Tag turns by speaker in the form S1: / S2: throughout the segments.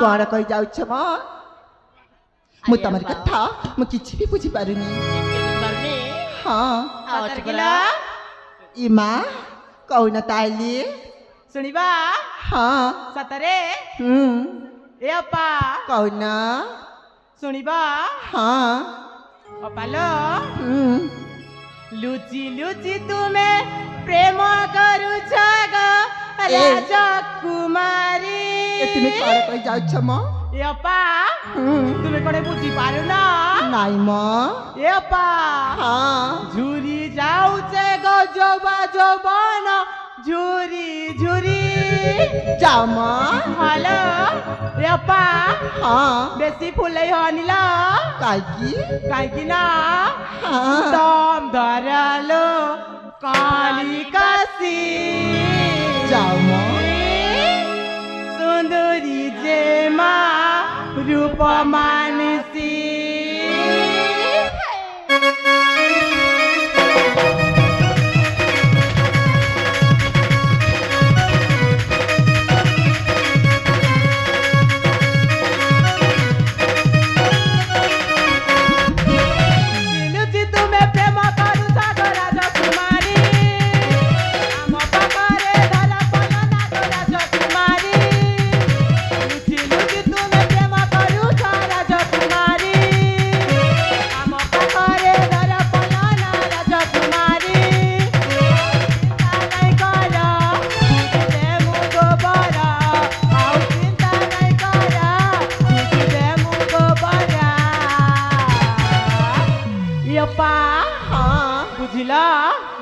S1: कौन कही जाउछ म मु तमर कथा मु किछि भी बुझी पारुनी हां इमा कौन ताली
S2: सुनिबा
S1: हां
S2: सतरे ए अपा
S1: कौन
S2: सुनिबा
S1: हां
S2: अपालो लुचि लुचि तुमे प्रेम करुछ ग राजकुमारी
S1: तुम कौन कही जाउछ म
S2: ए अपा तुमे कोने बुझी पारु ना
S1: नाई म
S2: ए अपा
S1: हां
S2: झुरी जाउछे गजबा जबन झुरी झुरी
S1: जाऊ म
S2: हेलो ए अपा
S1: हां
S2: बेसी फुलै हनिला
S1: काकी
S2: ना
S1: हां
S2: दम धरलो काली काशी
S1: जाऊ म
S2: सुंदरी जेमा रूप मानसी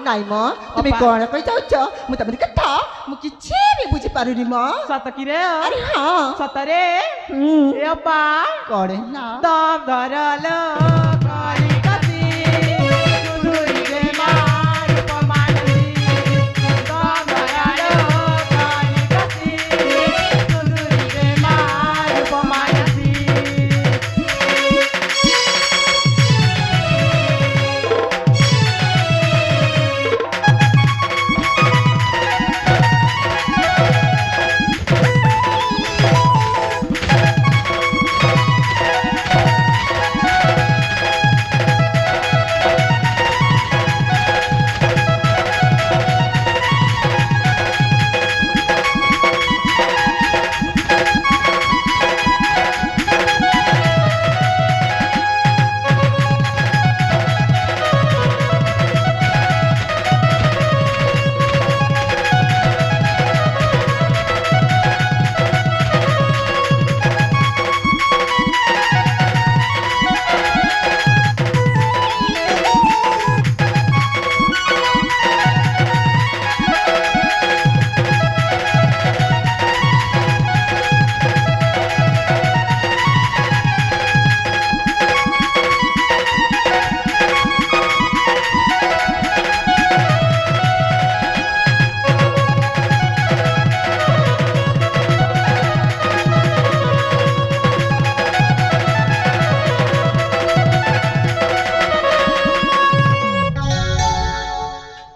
S1: नाई म तुम कौन कही जाउछ मु तमर कथा मु किछि भी बुझी पारुनी म
S2: सत की रे
S1: अरे हां
S2: सतरे ए अपा
S1: कौन ना
S2: दम धरलो काली काशी सुंदरी जेमा रूप मानसी दम धरलो काली काशी सुंदरी जेमा रूप मानसी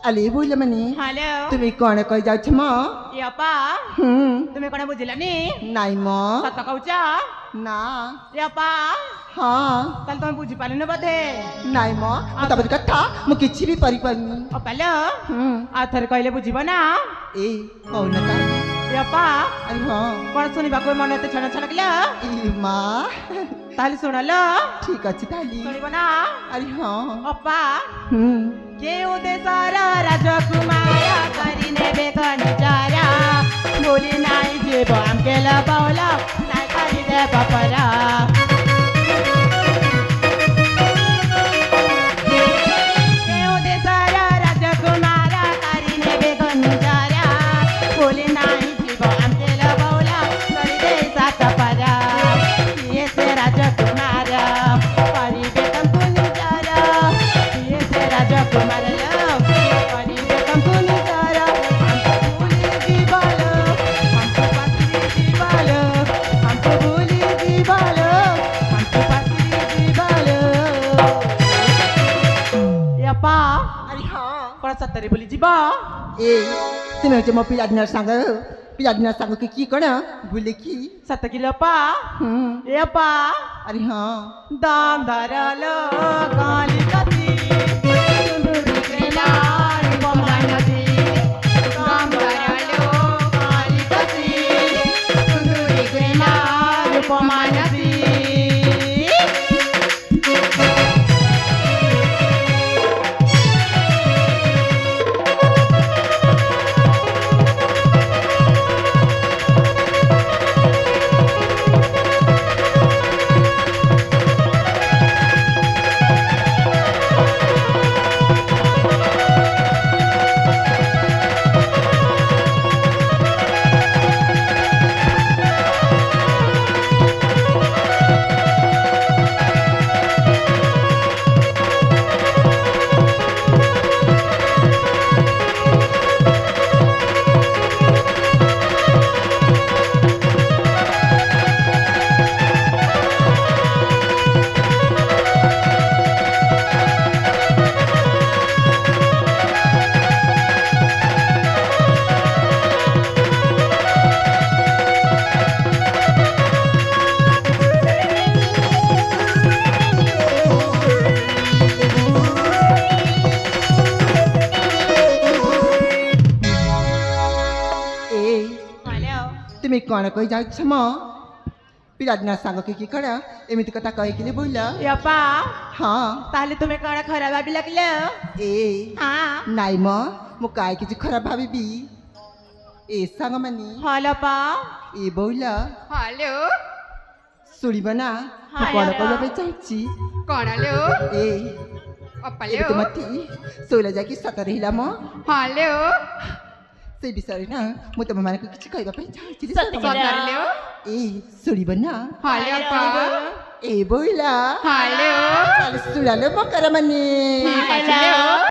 S1: अली बोल मनी
S2: हेलो
S1: तुम कौन कही जाउछ म
S2: ए अपा तुमे कोने बुझिलानी
S1: नाई म
S2: सत कहूछ
S1: ना
S2: ए अपा
S1: हां
S2: ताल तुमे बुझी पालनु बधे
S1: नाई म मु तमर कथा मु किछि भी परि पारुनी
S2: अपालो आथर कहले बुझिबो ना
S1: ए कौन ता
S2: ए अपा
S1: अरे हां
S2: कोन सुनिबा कोई मन एते छण छण गला
S1: ई मा
S2: ताली सुनलो
S1: ठीक अछि ताली
S2: सुनिबो ना
S1: अरे हां
S2: अपा के उदेशर राजकुमार करिने बेकन चारा बोली नाई जे बाम केला बावला नाई करी दे पपरा के उदेशर राजकुमार करिने बेकन चारा बोली नाई जे बाम केला बावला करी दे सात परा ये से राजकुमार करी बेकन कुन चारा ये से राजकुमार सत्तरी बोली जीवा
S1: ए तुम्हें जो मो पिला दिन सांग ପିଲାଦିନ ସାଙ୍ଗକୁ କି କ'ଣ ଭୁଲେ କି
S2: 7 କିଲୋ ପା ଏ ପା
S1: ଆରେ ହଁ
S2: ଦାମ ଧରଲୋ କାଲି କତି ସୁନ୍ଦରୀ କ୍ରିନାର ପମାନତି ଦାମ ଧରଲୋ କାଲି କତି ସୁନ୍ଦରୀ କ୍ରିନାର ପମାନତି
S1: তুমি କ'ଣ କହି ଯାଉଛ ମ ପିଲାଦିନ ସାଙ୍ଗକୁ କି କ'ଣ ଏମିତି କଥା କହିକିନି ବୋଇଲ
S2: ಯಪ್ಪಾ
S1: ହଁ
S2: ତାହେଲେ ତୁମେ କ'ଣ ଖରାପ ଭାବିଲ କିଲୋ
S1: ଏ
S2: ହଁ
S1: ନାଇଁ ମ ମୁଁ କାହିଁ କିଛି ଖରାପ ଭାବିବି ଏ ସାଙ୍ଗମାନେ
S2: ହଲପା
S1: ଏ ବୋଇଲ
S3: ହ୍ୟାଲୋ
S1: ଶୁଣିବ ନା ମୁଁ
S2: ହଁ,
S1: କ'ଣ
S2: ବାବା।
S1: କହିବା ପାଇଁ ଚାହୁଁଛି
S3: କ'ଣ ଲୋ
S1: ଏ
S3: ଅପାଲୋ
S1: ଏବେ ମତେ ଶୋଇଲା ଯାଇକି ସତରେ ହେଲା ମ
S3: ହ୍ୟାଲୋ
S1: ସେଇ ବିଷୟରେ ନା ମୁଁ ତମମାନଙ୍କୁ କିଛି କହିବା ପାଇଁ ଚାହୁଁଛି
S3: ସତରେ ଲୋ
S1: ଏ ଶୁଣିବ ନା
S3: ହ୍ୟାଲୋ ଅପା
S1: ଏ ବୋଇଲା
S3: ହ୍ୟାଲୋ
S1: ତାହେଲେ ଶୁଣାଲେ ମକର ମାନେ
S3: ଠିକ୍ ଅଛି ଲୋ